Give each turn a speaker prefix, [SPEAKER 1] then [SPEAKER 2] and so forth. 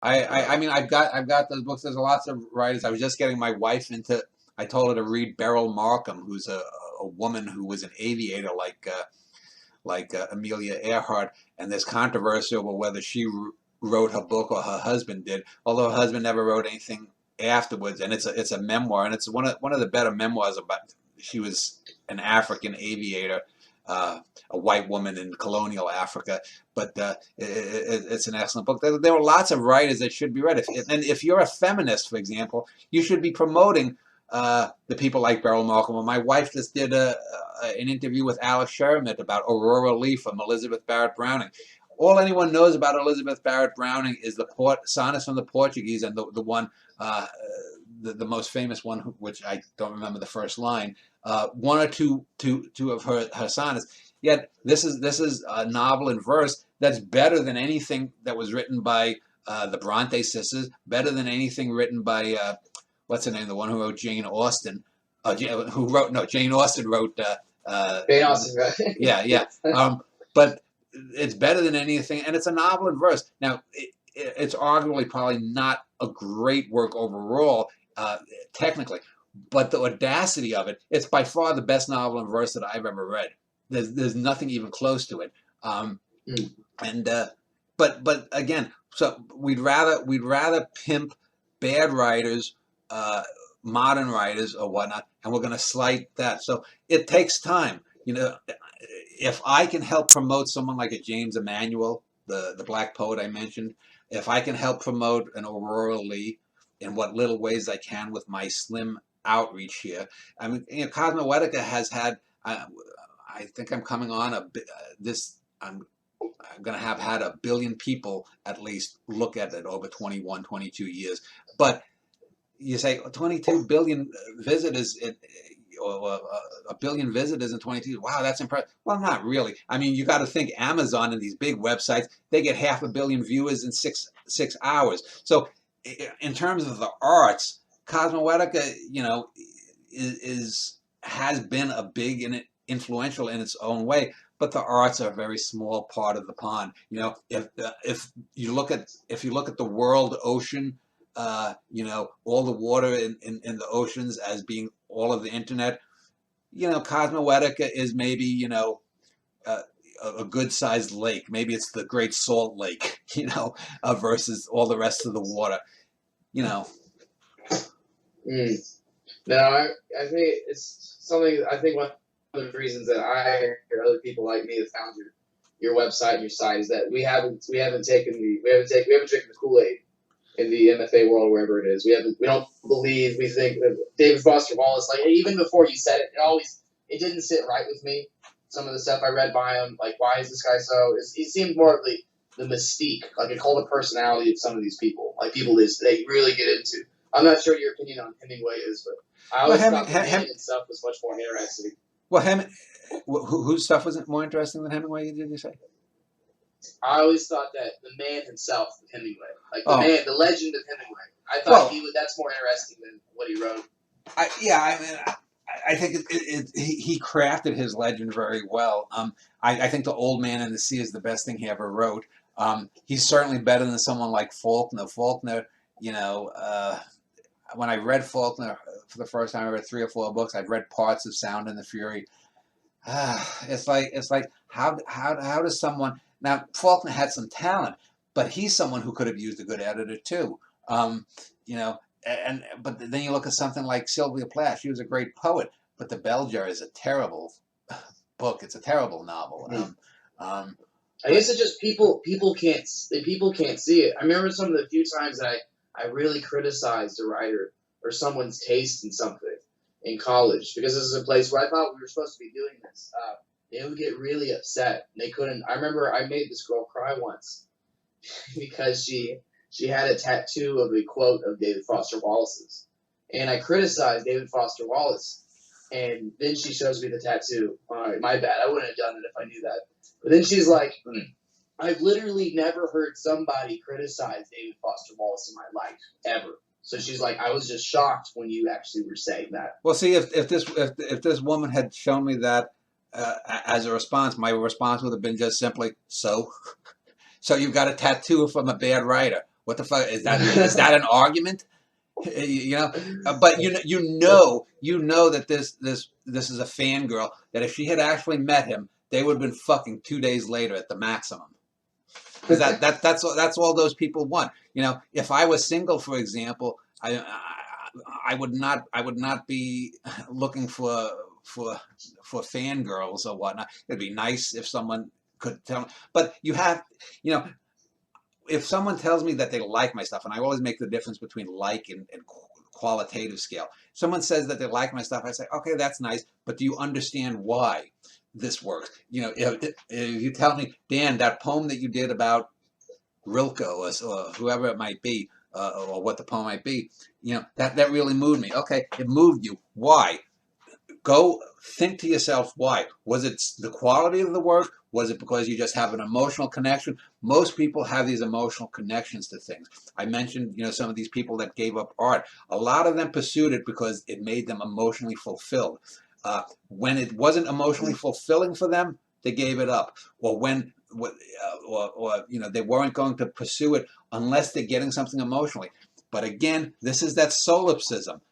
[SPEAKER 1] I mean, I've got those books. There's lots of writers. I was just getting my wife into. I told her to read Beryl Markham, who's a woman who was an aviator like Amelia Earhart, and there's controversy over whether she wrote her book or her husband did. Although her husband never wrote anything afterwards, and it's a memoir, and it's one of the better memoirs about. She was an African aviator, a white woman in colonial Africa, but it's an excellent book. There are lots of writers that should be read. And if you're a feminist, for example, you should be promoting the people like Beryl Markham. Well, my wife just did an interview with Alex Sherman about Aurora Leigh from Elizabeth Barrett Browning. All anyone knows about Elizabeth Barrett Browning is the sonnets from the Portuguese, and the one, the most famous one, which I don't remember the first line, one or two of her sonnets. Yet this is a novel in verse that's better than anything that was written by the Bronte sisters, better than anything written by what's her name, the one who wrote Jane Austen, Jane Austen wrote.
[SPEAKER 2] Jane Austen, right?
[SPEAKER 1] Yeah. But it's better than anything, and it's a novel in verse. Now, it's arguably probably not a great work overall, technically, but the audacity of it, it's by far the best novel in verse that I've ever read. There's nothing even close to it. But again, so we'd rather pimp bad writers, modern writers or whatnot, and we're going to slight that. So it takes time. If I can help promote someone like a James Emanuel, the black poet I mentioned, if I can help promote an Aurora Leigh in what little ways I can with my slim outreach here. I mean, Cosmoetica has had, I think I'm coming on I'm going to have had 1 billion people at least look at it over 21, 22 years. But you say 22 billion visitors, or 1 billion visitors in 22. Wow, that's impressive. Well, not really. I mean, you got to think Amazon and these big websites, they get 500 million viewers in six hours. So in terms of the arts, Cosmoetica, has been a big and influential in its own way, but the arts are a very small part of the pond. If you look at the world ocean, all the water in the oceans as being all of the internet, Cosmoetica is maybe, a good-sized lake. Maybe it's the Great Salt Lake, versus all the rest of the water,
[SPEAKER 2] No, I think it's something. I think one of the reasons that I or other people like me have found your website and your site is that we haven't drinking the Kool-Aid in the MFA world, wherever it is. We think that David Foster Wallace, like, even before you said it, it didn't sit right with me. Some of the stuff I read by him, like, why is this guy so? He seemed more of the mystique, like a cult of personality of some of these people, like people they really get into. I'm not sure your opinion on Hemingway is, but I always thought the man stuff was much more interesting.
[SPEAKER 1] Well, whose stuff was more interesting than Hemingway? Did you say?
[SPEAKER 2] I always thought that the man himself, Hemingway, like the legend of Hemingway. I thought that's more interesting than what he wrote.
[SPEAKER 1] I think he crafted his legend very well. I think The Old Man and the Sea is the best thing he ever wrote. He's certainly better than someone like Faulkner. Faulkner, when I read Faulkner for the first time, I read 3 or 4 books. I've read parts of Sound and the Fury. It's like how does someone, now Faulkner had some talent, but he's someone who could have used a good editor too. But then you look at something like Sylvia Plath. She was a great poet, but The Bell Jar is a terrible book. It's a terrible novel.
[SPEAKER 2] I guess it's just people can't see it. I remember some of the few times that I really criticized a writer or someone's taste in something in college, because this is a place where I thought we were supposed to be doing this. They would get really upset. They couldn't. I remember I made this girl cry once because she had a tattoo of a quote of David Foster Wallace's, and I criticized David Foster Wallace, and then she shows me the tattoo. All right, my bad. I wouldn't have done it if I knew that. But then she's like, I've literally never heard somebody criticize David Foster Wallace in my life, ever. So she's like, I was just shocked when you actually were saying that.
[SPEAKER 1] Well, see, if this woman had shown me that as a response, my response would have been just simply, so you've got a tattoo from a bad writer. What the fuck is that? Is that an argument? You know, but you know that this is a fangirl. That if she had actually met him, they would have been fucking 2 days later at the maximum. Because that's all those people want. You know, if I was single, for example, I would not be looking for fangirls or whatnot. It'd be nice if someone could tell me. But you have, you know, if someone tells me that they like my stuff, and I always make the difference between like and qualitative scale. Someone says that they like my stuff, I say, okay, that's nice, but do you understand why this works? You know, if you tell me, Dan, that poem that you did about Rilke or whoever it might be, or what the poem might be, you know, that really moved me. Okay, it moved you. Why? Go think to yourself, why? Was it the quality of the work? Was it because you just have an emotional connection? Most people have these emotional connections to things. I mentioned, you know, some of these people that gave up art. A lot of them pursued it because it made them emotionally fulfilled. When it wasn't emotionally fulfilling for them, they gave it up. Or when, or you know, they weren't going to pursue it unless they're getting something emotionally. But again, this is that solipsism.